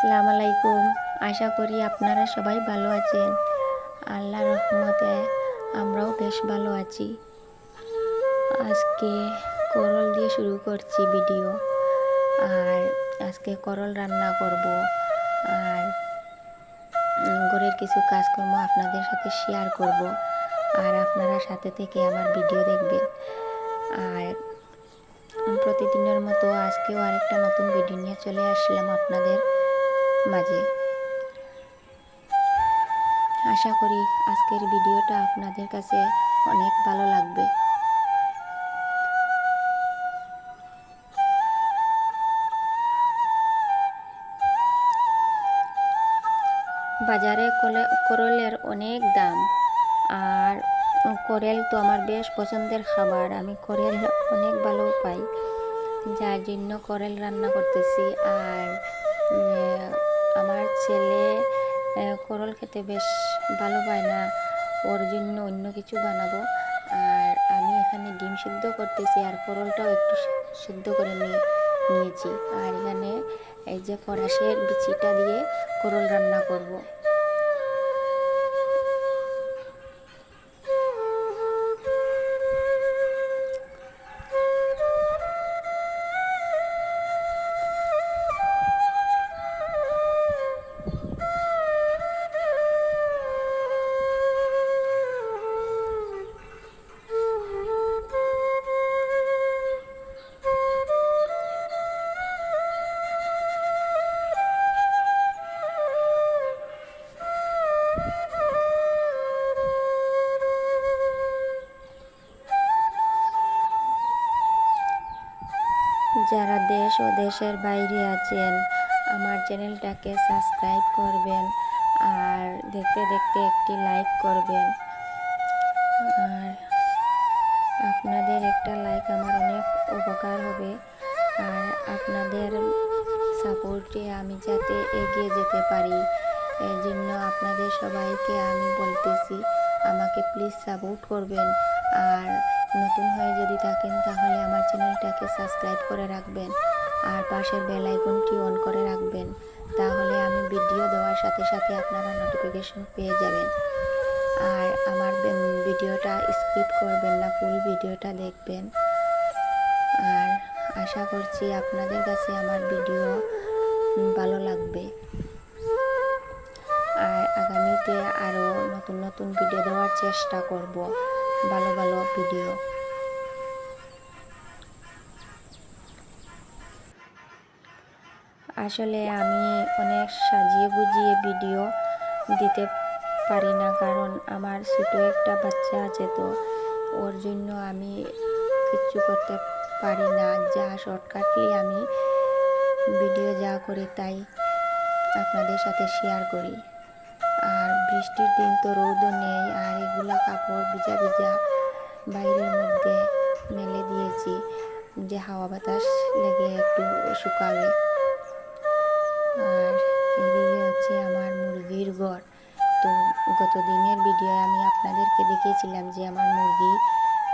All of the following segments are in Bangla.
আসসালামু আলাইকুম। আশা করি আপনারা সবাই ভালো আছেন। আল্লাহর রহমতে আমরাও বেশ ভালো আছি। আজকে করল দিয়ে শুরু করছি ভিডিও। আর আজকে করল রান্না করব। আর ঘরের কিছু কাজকর্ম আপনাদের সাথে শেয়ার করব। আর আপনারা সাথে থেকে আমার ভিডিও দেখবেন। আর প্রতিদিনের মতো আজকেও আরেকটা নতুন ভিডিও নিয়ে চলে আসলাম আপনাদের মাঝে। আশা করি আজকের ভিডিওটা আপনাদের কাছে অনেক ভালো লাগবে। বাজারে করলের অনেক দাম। আর করেল তো আমার বেশ পছন্দের খাবার। আমি করেল অনেক ভালো পাই, যার জন্য করেল রান্না করতেছি। আর আমার ছেলে করল খেতে বেশ ভালো পায় না, ওর জন্য অন্য কিছু বানাবো। আর আমি এখানে ডিম সিদ্ধ করতেছি, আর করলটাও একটু সিদ্ধ করে নিয়েছি। আর এখানে এই যে ফরাসের বিচিটা দিয়ে করল রান্না করব। যারা দেশ ও দেশের বাইরে আছেন, আমার চ্যানেলটাকে সাবস্ক্রাইব করবেন। আর দেখতে দেখতে একটি লাইক করবেন। আর আপনাদের একটা লাইক আমার অনেক উপকার হবে। আর আপনাদের সাপোর্টে আমি যাতে এগিয়ে যেতে পারি, এর জন্য আপনাদের সবাইকে আমি বলতেছি, আমাকে প্লিজ সাপোর্ট করবেন। আর নতুন হয়ে যদি থাকেন তাহলে আমার চ্যানেলটাকে সাবস্ক্রাইব করে রাখবেন। আর পাশের বেল আইকনটি অন করে রাখবেন, তাহলে আমি ভিডিও দেওয়ার সাথে সাথে আপনারা নোটিফিকেশন পেয়ে যাবেন। আর আমার ভিডিওটা স্কিপ করবেন না, ফুল ভিডিওটা দেখবেন। আর আশা করছি আপনাদের কাছে আমার ভিডিও ভালো লাগবে। আর আগামীতে আরও নতুন নতুন ভিডিও দেওয়ার চেষ্টা করব, ভালো ভালো ভিডিও। আসলে আমি অনেক সাজিয়ে গুজিয়ে ভিডিও দিতে পারি না, কারণ আমার ছোটো একটা বাচ্চা আছে, তো ওর জন্য আমি কিচ্ছু করতে পারি না। যা শর্টকাটলি আমি ভিডিও যা করি তাই আপনাদের সাথে শেয়ার করি। আর বৃষ্টির দিন তো রোদও নেই, আর এগুলা কাপড় ভিজা ভিজা বাইরের মধ্যে মেলে দিয়েছি, যে হাওয়া বাতাস লেগে একটু শুকাবে। আর এদিকে হচ্ছে আমার মুরগির ঘর। তো গত দিনের ভিডিও আমি আপনাদেরকে দেখিয়েছিলাম যে আমার মুরগি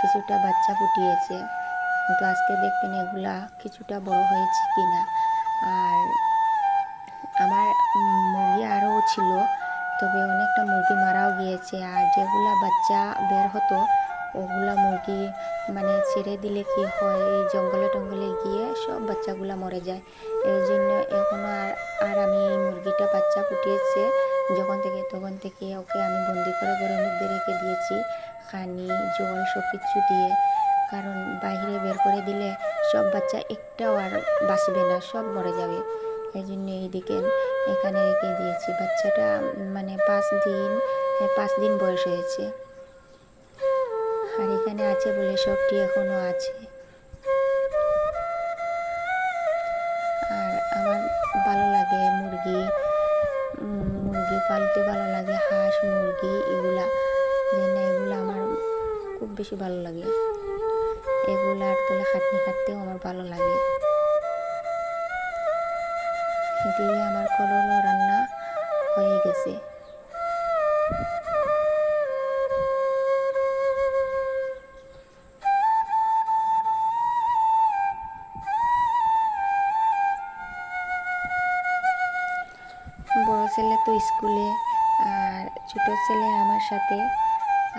কিছুটা বাচ্চা ফুটিয়েছে, কিন্তু আজকে দেখবেন এগুলা কিছুটা বড় হয়েছে কিনা। আর আমার মুরগি আরও ছিল, তবে অনেকটা মুরগি মারাও গিয়েছে। আর যেগুলা বাচ্চা বের হতো ওগুলা মুরগি মানে ছেড়ে দিলে কি হয়, এই জঙ্গলে টঙ্গলে গিয়ে সব বাচ্চাগুলা মরে যায়। এর জন্য এখনও আর আমি এই মুরগিটা বাচ্চা ফুটিয়েছে যখন থেকে, তখন থেকে ওকে আমি বন্দি করে ঘরের মধ্যে রেখে দিয়েছি, পানি জল সব কিছু দিয়ে। কারণ বাইরে বের করে দিলে সব বাচ্চা একটাও আর বাঁচবে না, সব মরে যাবে। এই জন্য এইদিকে এখানে রেখে দিয়েছি। বাচ্চাটা মানে 5 দিন বয়স হয়েছে। আর এখানে আছে বলে সবটি এখনো আছে। আর আমার ভালো লাগে মুরগি পালতে, ভালো লাগে হাঁস মুরগি এগুলা, যেন এগুলো আমার খুব বেশি ভালো লাগে। এগুলার তলে খাটনি খাটতেও আমার ভালো লাগে। এদিকে আমার করলা রান্না হয়ে গেছে। ছেলে তো স্কুলে, আর ছোটো ছেলে আমার সাথে,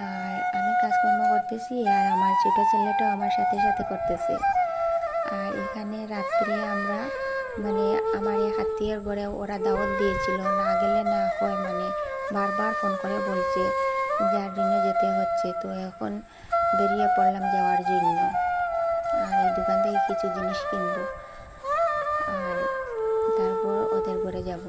আর আমি কাজকর্ম করতেছি, আর আমার ছোটো ছেলেটাও আমার সাথে সাথে করতেছে। আর এখানে রাত্রে আমরা মানে আমার এই আত্মীয়র ঘরে ওরা দাওয়াত দিয়েছিল, না গেলে না হয়, মানে বারবার ফোন করে বলছে, যার জন্য যেতে হচ্ছে। তো এখন বেরিয়ে পড়লাম যাওয়ার জন্য, আর এই দোকান থেকে কিছু জিনিস কিনবো, আর তারপর ওদের ঘরে যাব।